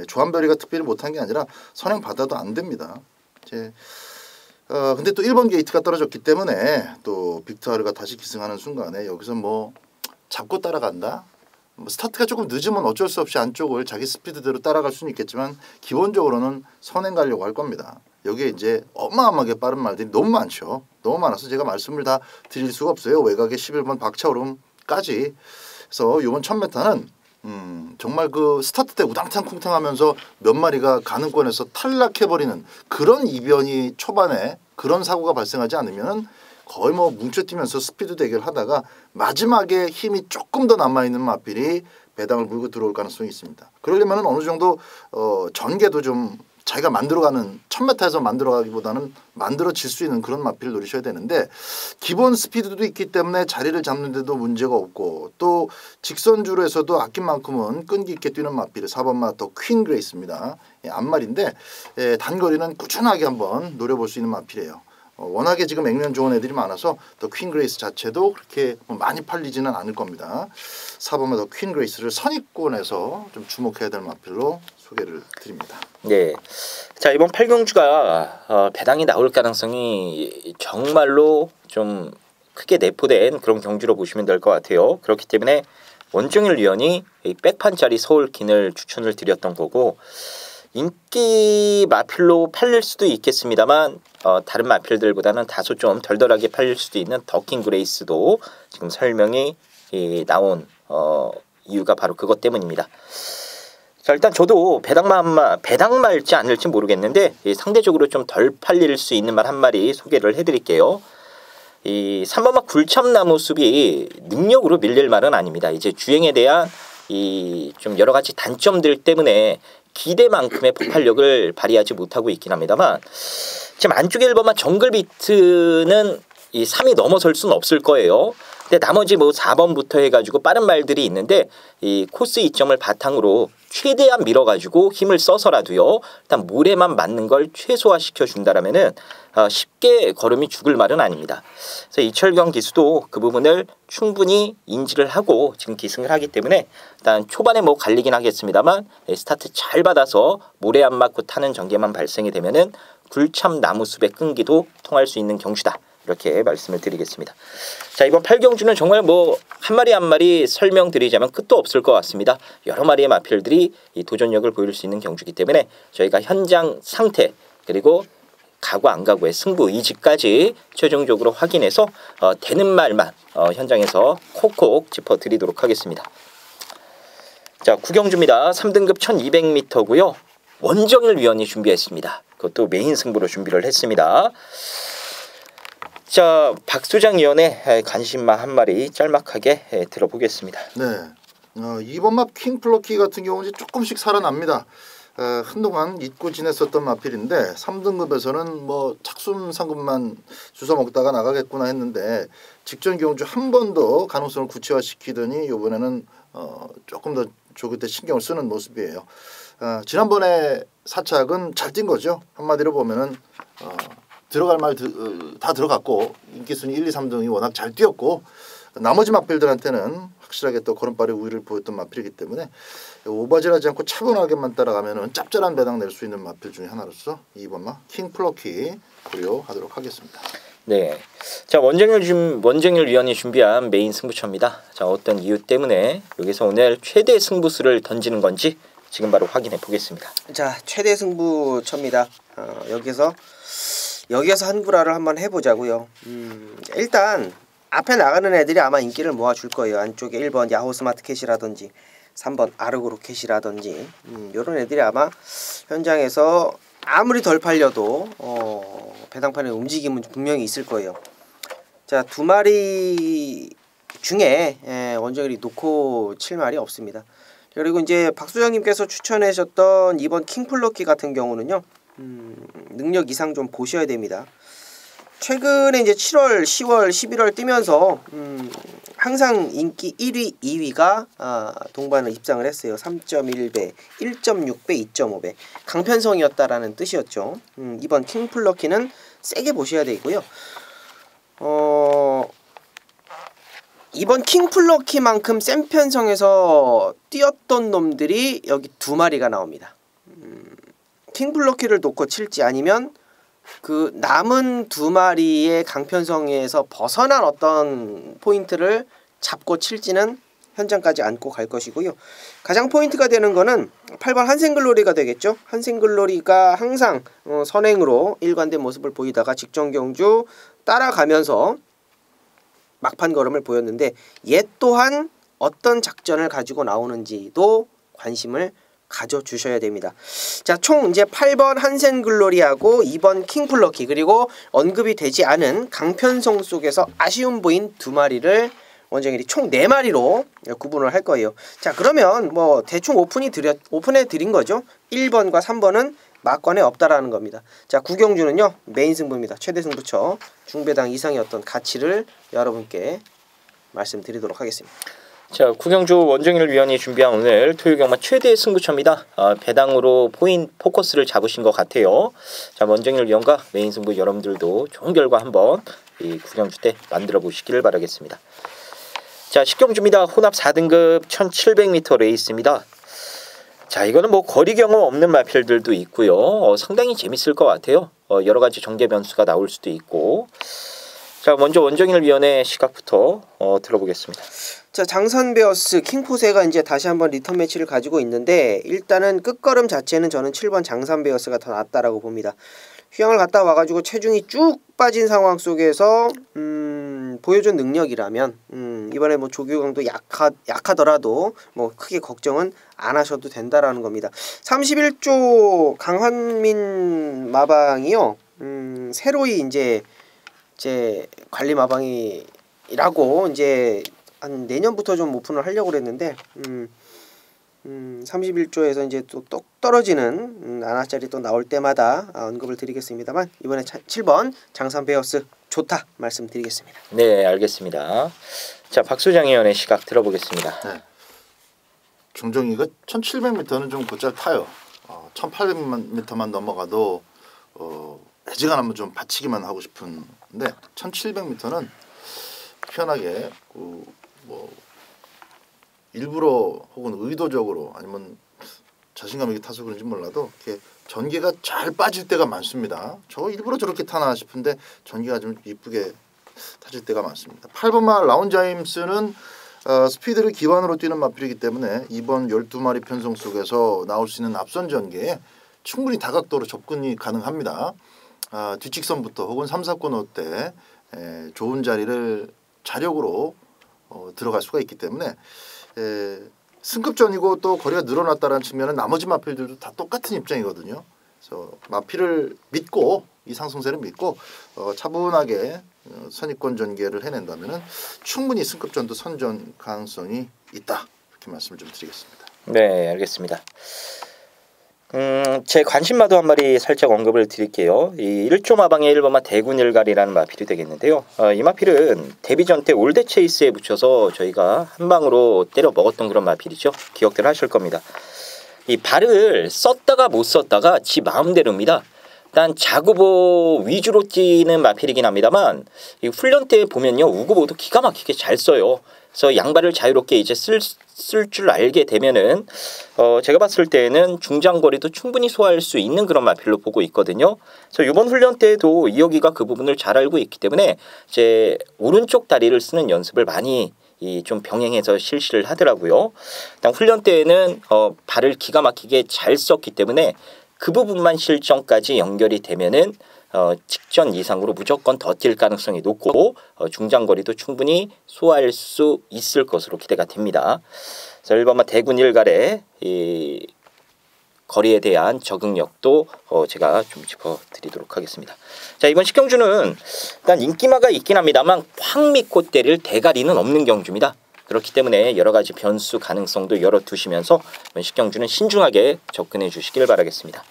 조한별이가 특별히 못한 게 아니라 선행 받아도 안 됩니다. 근데 또 1번 게이트가 떨어졌기 때문에 또 빅터르가 다시 기승하는 순간에 여기서 뭐 잡고 따라간다. 스타트가 조금 늦으면 어쩔 수 없이 안쪽을 자기 스피드대로 따라갈 수는 있겠지만 기본적으로는 선행 가려고 할 겁니다. 여기에 이제 어마어마하게 빠른 말들이 너무 많죠. 너무 많아서 제가 말씀을 다 드릴 수가 없어요. 외곽의 11번 박차오름까지. 그래서 이번 1000m는 정말 그 스타트 때 우당탕 쿵탕하면서 몇 마리가 가능권에서 탈락해버리는 그런 이변이 초반에 그런 사고가 발생하지 않으면 거의 뭐 뭉쳐뛰면서 스피드 대결하다가 마지막에 힘이 조금 더 남아있는 마필이 배당을 물고 들어올 가능성이 있습니다. 그러려면 어느 정도 전개도 좀 자기가 만들어가는 1000m에서 만들어가기보다는 만들어질 수 있는 그런 마필을 노리셔야 되는데 기본 스피드도 있기 때문에 자리를 잡는 데도 문제가 없고 또 직선줄에서도 아낀 만큼은 끈기 있게 뛰는 마필 4번마 더 퀸 그레이스입니다. 앞말인데 단거리는 꾸준하게 한번 노려볼 수 있는 마필이에요. 워낙에 지금 액면 좋은 애들이 많아서 더 퀸 그레이스 자체도 그렇게 많이 팔리지는 않을 겁니다. 4번마 더 퀸 그레이스를 선입권에서 좀 주목해야 될 마필로 소개를 드립니다. 네, 자 이번 8경주가 배당이 나올 가능성이 정말로 좀 크게 내포된 그런 경주로 보시면 될 것 같아요. 그렇기 때문에 원정일 위원이 이 백판짜리 서울킨을 추천을 드렸던 거고 인기 마필로 팔릴 수도 있겠습니다만 다른 마필들보다는 다소 좀 덜덜하게 팔릴 수도 있는 더킹 그레이스도 지금 설명이 나온 이유가 바로 그것 때문입니다. 자 일단 저도 배당 말지 않을지 모르겠는데 상대적으로 좀 덜 팔릴 수 있는 말 한 마리 소개를 해드릴게요. 이 3번막 굴참나무 숲이 능력으로 밀릴 말은 아닙니다. 이제 주행에 대한 이 좀 여러 가지 단점들 때문에 기대만큼의 폭발력을 발휘하지 못하고 있긴 합니다만 지금 안쪽에 1번만 정글비트는 이 3이 넘어설 수는 없을 거예요. 근데 나머지 뭐 4번부터 해가지고 빠른 말들이 있는데 이 코스 이점을 바탕으로 최대한 밀어가지고 힘을 써서라도요. 일단 모래만 맞는 걸 최소화시켜 준다라면은 쉽게 걸음이 죽을 말은 아닙니다. 그래서 이철경 기수도 그 부분을 충분히 인지를 하고 지금 기승을 하기 때문에 일단 초반에 뭐 갈리긴 하겠습니다만 스타트 잘 받아서 모래 안 맞고 타는 전개만 발생이 되면은 굴참 나무숲의 끈기도 통할 수 있는 경주다. 이렇게 말씀을 드리겠습니다. 자, 이번 8경주는 정말 뭐 한 마리 한 마리 설명드리자면 끝도 없을 것 같습니다. 여러 마리의 마필들이 이 도전력을 보일 수 있는 경주이기 때문에 저희가 현장 상태 그리고 가고 안 가고의 승부 의지까지 최종적으로 확인해서 되는 말만 현장에서 콕콕 짚어드리도록 하겠습니다. 자, 9경주입니다. 3등급 1200m고요. 원정일 위원이 준비했습니다. 그것도 메인 승부로 준비를 했습니다. 자, 박수장 위원의 관심마 한 마리 짤막하게 들어보겠습니다. 네, 이번 막 킹플러키 같은 경우는 조금씩 살아납니다. 한동안 잊고 지냈었던 마필인데 3등급에서는 뭐 착순 상금만 주워 먹다가 나가겠구나 했는데 직전 경주 한 번 더 가능성을 구체화시키더니 이번에는 조금 더 조그때 신경을 쓰는 모습이에요. 지난번에 사착은 잘 뛴 거죠. 한마디로 보면은 들어갈 말 다 들어갔고 인기순위 1, 2, 3등이 워낙 잘 뛰었고 나머지 마필들한테는 확실하게 또 걸음발의 우위를 보였던 마필이기 때문에 오버질하지 않고 차분하게만 따라가면은 짭짤한 배당 낼 수 있는 마필 중에 하나로서 2번 마 킹플러키 고려하도록 하겠습니다. 네, 자 원정일 위원이 준비한 메인 승부처입니다. 자, 어떤 이유 때문에 여기서 오늘 최대 승부수를 던지는 건지 지금 바로 확인해 보겠습니다. 자, 최대 승부처입니다. 여기에서 한구라를 한번 해보자고요. 일단 앞에 나가는 애들이 아마 인기를 모아줄 거예요. 안쪽에 1번 야호 스마트 캣이라든지 3번 아르고로 캣이라든지 이런 애들이 아마 현장에서 아무리 덜 팔려도 배당판의 움직임은 분명히 있을 거예요. 자, 두 마리 중에 원정일이 놓고 칠 말이 없습니다. 그리고 이제 박 소장님께서 추천하셨던 2번 킹플러키 같은 경우는요. 능력 이상 좀 보셔야 됩니다. 최근에 이제 7월, 10월, 11월 뛰면서 항상 인기 1위, 2위가 동반을 입상을 했어요. 3.1배, 1.6배, 2.5배 강편성이었다라는 뜻이었죠. 이번 킹플러키는 세게 보셔야 되고요. 이번 킹플러키만큼 센 편성에서 뛰었던 놈들이 여기 두 마리가 나옵니다. 킹플러키를 놓고 칠지 아니면 그 남은 두 마리의 강편성에서 벗어난 어떤 포인트를 잡고 칠지는 현장까지 안고 갈 것이고요. 가장 포인트가 되는 거는 8번 한생글로리가 되겠죠. 한생글로리가 항상 선행으로 일관된 모습을 보이다가 직전 경주 따라가면서 막판 걸음을 보였는데 얘 또한 어떤 작전을 가지고 나오는지도 관심을 가져주셔야 됩니다. 자, 총 이제 8번 한센글로리하고 2번 킹플러키 그리고 언급이 되지 않은 강편성 속에서 아쉬운 부인 두 마리를 원정일이 총 4마리로 구분을 할 거예요. 자, 그러면 뭐 대충 오픈해 드린 거죠. 1번과 3번은 막관에 없다라는 겁니다. 자, 구경주는요 메인 승부입니다. 최대 승부처 중배당 이상의 어떤 가치를 여러분께 말씀드리도록 하겠습니다. 자, 구경주 원정일 위원이 준비한 오늘 토요경마 최대 승부처입니다. 배당으로 포커스를 잡으신 것 같아요. 자, 원정일 위원과 메인 승부 여러분들도 좋은 결과 한번 이 구경주 때 만들어 보시기를 바라겠습니다. 자, 10경주입니다. 혼합 4등급 1700m 레이스입니다. 자, 이거는 뭐 거리 경험 없는 마필들도 있고요. 상당히 재밌을 것 같아요. 여러 가지 전개 변수가 나올 수도 있고. 자, 먼저 원정일 위원의 시각부터 들어보겠습니다. 자, 장산베어스 킹포세가 이제 다시 한번 리턴 매치를 가지고 있는데 일단은 끝걸음 자체는 저는 7번 장산베어스가 더 낫다라고 봅니다. 휴양을 갔다 와가지고 체중이 쭉 빠진 상황 속에서 보여준 능력이라면 이번에 뭐 조규강도 약하더라도 뭐 크게 걱정은 안 하셔도 된다라는 겁니다. 31조 강환민 마방이요. 새로이 이제 관리 마방이라고 이제 한 내년부터 좀 오픈을 하려고 그랬는데 31조에서 이제 또 똑 떨어지는 아나짜리 또 나올 때마다 언급을 드리겠습니다만 이번에 7번 장산 베어스 좋다 말씀드리겠습니다. 네, 알겠습니다. 자, 박수장 의원의 시각 들어보겠습니다. 네. 중정이가 1700m는 좀 곧잘 타요. 1800m만 넘어가도 애지간하면 좀 받치기만 하고 싶은데 1700m는 편하게 뭐 일부러 혹은 의도적으로 아니면 자신감 있게 타서 그런지 몰라도 이렇게 전개가 잘 빠질 때가 많습니다. 저 일부러 저렇게 타나 싶은데 전개가 좀 이쁘게 타질 때가 많습니다. 8번마 라운자임스는 스피드를 기반으로 뛰는 마필이기 때문에 이번 12마리 편성 속에서 나올 수 있는 앞선 전개에 충분히 다각도로 접근이 가능합니다. 뒷직선부터 혹은 3, 4코너 때 좋은 자리를 자력으로 들어갈 수가 있기 때문에 승급전이고 또 거리가 늘어났다는 측면은 나머지 마필들도 다 똑같은 입장이거든요. 그래서 마필을 믿고 이 상승세를 믿고 차분하게 선입권 전개를 해낸다면은 충분히 승급전도 선전 가능성이 있다 이렇게 말씀을 좀 드리겠습니다. 네, 알겠습니다. 제 관심마도 한 마리 살짝 언급을 드릴게요. 이 1조 마방의 1번마 대군일갈이라는 마필이 되겠는데요. 이 마필은 데뷔전 때 올드 체이스에 붙여서 저희가 한 방으로 때려 먹었던 그런 마필이죠. 기억들 하실 겁니다. 이 발을 썼다가 못 썼다가 지 마음대로입니다. 일단 자구보 위주로 뛰는 마필이긴 합니다만 이 훈련 때 보면요 우구보도 기가 막히게 잘 써요. 그래서 양발을 자유롭게 이제 쓸 줄 알게 되면은 제가 봤을 때는 중장거리도 충분히 소화할 수 있는 그런 마필로 보고 있거든요. 그래서 이번 훈련 때도 이혁이가 그 부분을 잘 알고 있기 때문에 이제 오른쪽 다리를 쓰는 연습을 많이 좀 병행해서 실시를 하더라고요. 일단 훈련 때에는 발을 기가 막히게 잘 썼기 때문에 그 부분만 실전까지 연결이 되면은 직전 이상으로 무조건 더 뛸 가능성이 높고 중장거리도 충분히 소화할 수 있을 것으로 기대가 됩니다. 그래서 1번마 대군일갈의 이 거리에 대한 적응력도 제가 좀 짚어드리도록 하겠습니다. 자, 이번 식경주는 일단 인기마가 있긴 합니다만 확 믿고 때릴 대가리는 없는 경주입니다. 그렇기 때문에 여러 가지 변수 가능성도 열어두시면서 이번 식경주는 신중하게 접근해 주시길 바라겠습니다.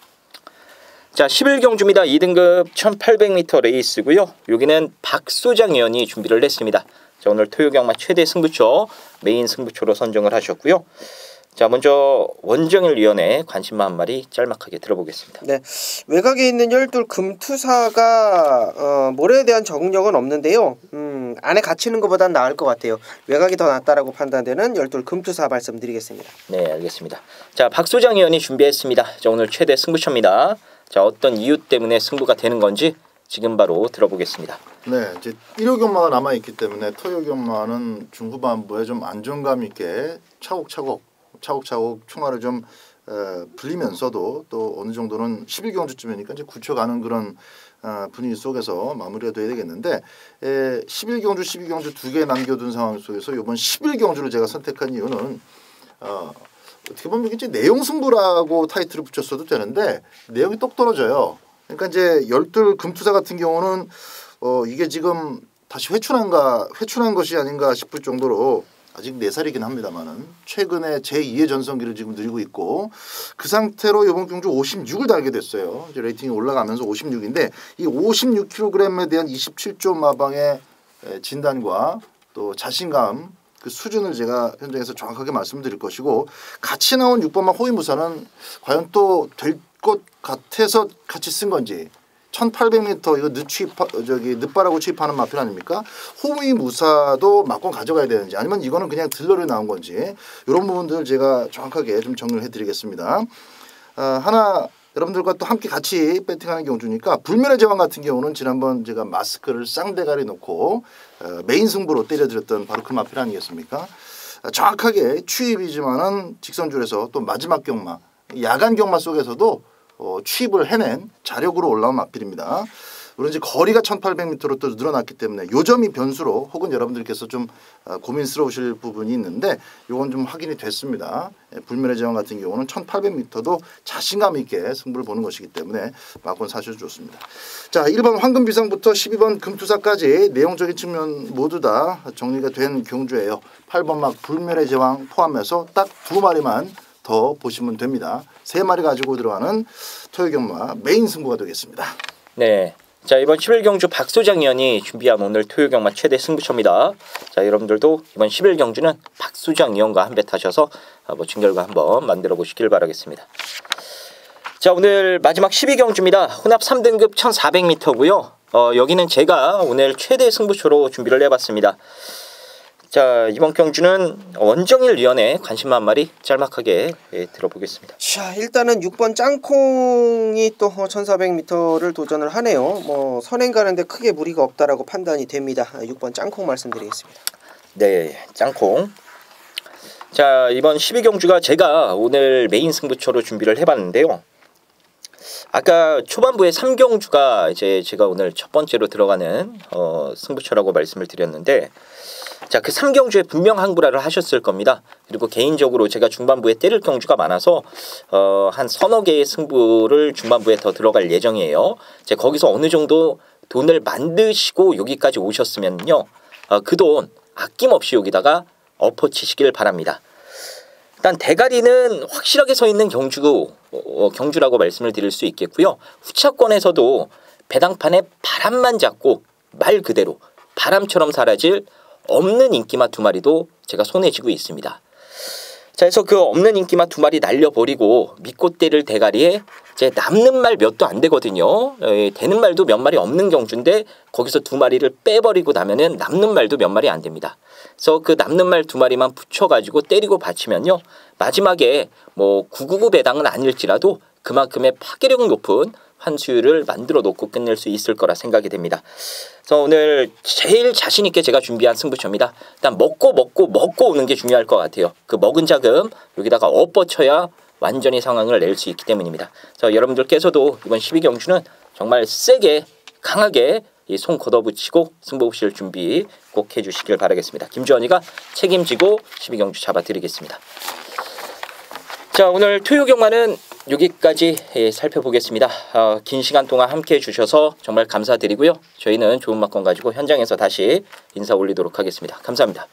자, 11경주입니다. 2등급 1800m 레이스고요. 여기는 박소장 의원이 준비를 했습니다. 자, 오늘 토요경마 최대 승부처 메인 승부처로 선정을 하셨고요. 자, 먼저 원정일 위원의 관심마 한 마리 짤막하게 들어보겠습니다. 네, 외곽에 있는 열둘 금투사가 모래에 대한 적응력은 없는데요. 안에 갇히는 것보단 나을 것 같아요. 외곽이 더 낫다라고 판단되는 열둘 금투사 말씀드리겠습니다. 네, 알겠습니다. 자, 박소장 의원이 준비했습니다. 자, 오늘 최대 승부처입니다. 자, 어떤 이유 때문에 승부가 되는 건지 지금 바로 들어보겠습니다. 네, 이제 1호경마가 남아 있기 때문에 토요경마는 중후반부에 좀 안정감 있게 차곡차곡 총알을 좀 불리면서도 또 어느 정도는 11경주쯤이니까 이제 굳혀가는 그런 분위기 속에서 마무리가 돼야 되겠는데 11경주, 12경주 두 개 남겨둔 상황 속에서 이번 11경주를 제가 선택한 이유는 어떻게 보면 이제 내용 승부라고 타이틀을 붙였어도 되는데 내용이 똑 떨어져요. 그러니까 이제 열둘 금투사 같은 경우는 이게 지금 다시 회춘한 것이 아닌가 싶을 정도로 아직 4살이긴 합니다만은 최근에 제2의 전성기를 지금 누리고 있고 그 상태로 이번 경주 56을 달게 됐어요. 이제 레이팅이 올라가면서 56인데 이 56kg에 대한 27조 마방의 진단과 또 자신감 그 수준을 제가 현장에서 정확하게 말씀드릴 것이고 같이 나온 6번마 호위무사는 과연 또 될 것 같아서 같이 쓴 건지 1800m 이거 늦바라고 취입하는 마필 아닙니까? 호위무사도 막권 가져가야 되는지 아니면 이거는 그냥 들러리 나온 건지 이런 부분들 제가 정확하게 좀 정리를 해드리겠습니다. 하나 여러분들과 또 함께 같이 배팅하는 경주니까 불멸의 제왕 같은 경우는 지난번 제가 마스크를 쌍대가리 놓고 메인 승부로 때려드렸던 바로 그 마필 아니겠습니까? 정확하게 취입이지만은 직선줄에서 또 마지막 경마 야간 경마 속에서도 취입을 해낸 자력으로 올라온 마필입니다. 물론 이제 거리가 1800m로 또 늘어났기 때문에 요 점이 변수로 혹은 여러분들께서 좀 고민스러우실 부분이 있는데 요건 좀 확인이 됐습니다. 불멸의 제왕 같은 경우는 1800m도 자신감 있게 승부를 보는 것이기 때문에 막권 사셔도 좋습니다. 자, 1번 황금비상부터 12번 금투사까지 내용적인 측면 모두 다 정리가 된 경주예요. 8번 막 불멸의 제왕 포함해서 딱 2마리만 더 보시면 됩니다. 3마리 가지고 들어가는 토요경마 메인 승부가 되겠습니다. 네, 자, 이번 11경주 박소장 위원이 준비한 오늘 토요경마 최대 승부처입니다. 자, 여러분들도 이번 11경주는 박소장 위원과 한 배 타셔서 멋진 결과 한번 만들어 보시길 바라겠습니다. 자, 오늘 마지막 12경주입니다. 혼합 3등급 1400m고요. 여기는 제가 오늘 최대 승부처로 준비를 해봤습니다. 자, 이번 경주는 원정일 위원의 관심 한 마리 짤막하게 들어보겠습니다. 자, 일단은 6번 짱콩이 또 1400m를 도전을 하네요. 뭐 선행 가는데 크게 무리가 없다라고 판단이 됩니다. 6번 짱콩 말씀드리겠습니다. 네, 짱콩. 자, 이번 12경주가 제가 오늘 메인 승부처로 준비를 해봤는데요. 아까 초반부에 3경주가 이제 제가 오늘 첫 번째로 들어가는 승부처라고 말씀을 드렸는데, 자, 그 3경주에 분명 항불화를 하셨을 겁니다. 그리고 개인적으로 제가 중반부에 때릴 경주가 많아서 한 서너 개의 승부를 중반부에 더 들어갈 예정이에요. 제가 거기서 어느 정도 돈을 만드시고 여기까지 오셨으면요, 그 돈 아낌없이 여기다가 엎어치시길 바랍니다. 일단 대가리는 확실하게 서 있는 경주라고 말씀을 드릴 수 있겠고요. 후차권에서도 배당판에 바람만 잡고 말 그대로 바람처럼 사라질 없는 인기마 2마리도 제가 손에 쥐고 있습니다. 자, 그래서 그 없는 인기마 2마리 날려버리고 믿고 때릴 대가리에 이제 남는 말 몇도 안 되거든요. 되는 말도 몇 마리 없는 경주인데 거기서 2마리를 빼버리고 나면은 남는 말도 몇 마리 안 됩니다. 그래서 그 남는 말 2마리만 붙여가지고 때리고 받치면요, 마지막에 뭐 999 배당은 아닐지라도 그만큼의 파괴력 높은 환수율을 만들어 놓고 끝낼 수 있을 거라 생각이 됩니다. 그래서 오늘 제일 자신 있게 제가 준비한 승부처입니다. 일단 먹고 오는 게 중요할 것 같아요. 그 먹은 자금 여기다가 엎어쳐야 완전히 상황을 낼 수 있기 때문입니다. 그래서 여러분들께서도 이번 12경주는 정말 세게 강하게 손 걷어붙이고 승부 보실 준비 꼭 해주시길 바라겠습니다. 김주원이가 책임지고 12경주 잡아드리겠습니다. 자, 오늘 토요경마는 여기까지 살펴보겠습니다. 긴 시간 동안 함께해 주셔서 정말 감사드리고요. 저희는 좋은 막건 가지고 현장에서 다시 인사 올리도록 하겠습니다. 감사합니다.